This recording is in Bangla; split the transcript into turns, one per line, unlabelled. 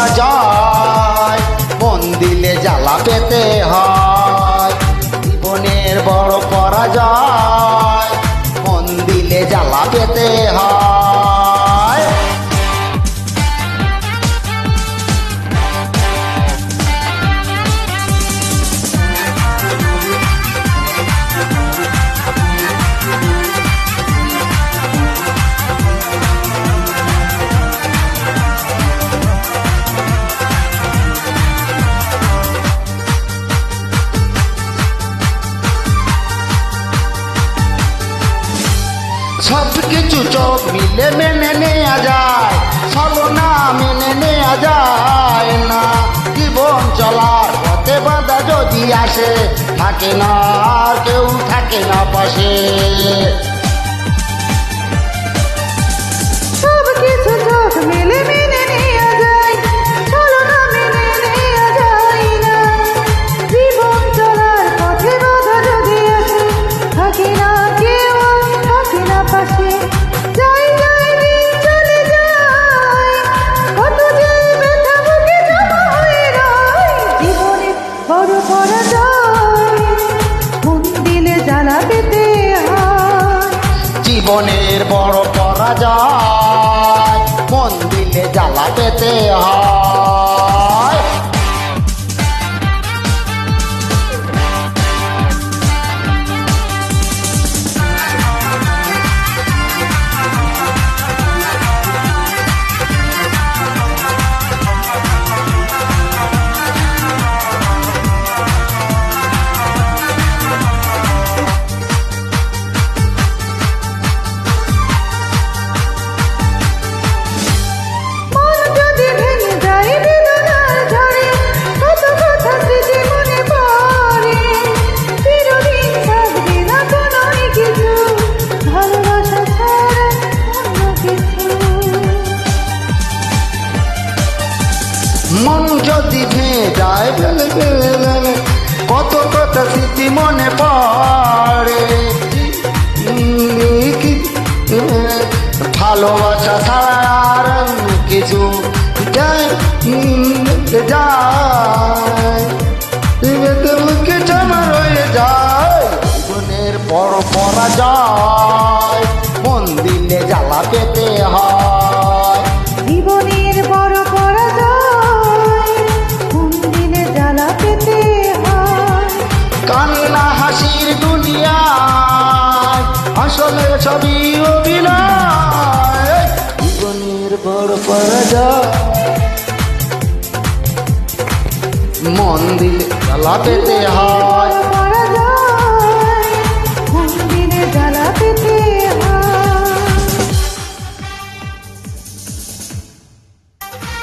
পরাজয়, মন দিলে জ্বালা পেতে হয়। জীবনের বড় পরাজয়, মন দিলে জ্বালা পেতে হয়। সব কিছু চোখ মিলে মেনে নেওয়া যায়, ছলনা মেনে নেওয়া যায় না। জীবন চলার পথে বাধা যদি আসে, থাকে না আর কেউ থাকে না পাশে।
সব কিছু চোখ মেলে মেনে নেওয়া যায়, ছলনা মেনে নেওয়া যায় না। জীবন চলার পথে বাধা যদি আসে, থাকে না কেউ থাকে না পাশে। যাই যাই দিন চলে যায়, কত যে ব্যথা বুকে জমা হয়ে রয়। জীবনের বড় পরাজয়, মন দিলে জ্বালা পেতে হয়।
জীবনের বড় পরাজয়, মন দিলে জ্বালা পেতে হয়। মন যদি ভেঙে যায় কত কত স্মৃতি মনে পড়ে। ভালোবাসা ছাড়া আর কিছু যায় মুখে জমা রয়ে যায়। জীবনের বড় পরাজয়, মন দিলে জ্বালা পেতে হয়।
জীবনের বড় পরাজয়, মন দিলে জ্বালা পেতে হয়।
কান্না হাসির দুনিয়ায় আসলে সবই অভিনয়। জীবনের বড় পরাজয়, মন দিলে জ্বালা পেতে হয়।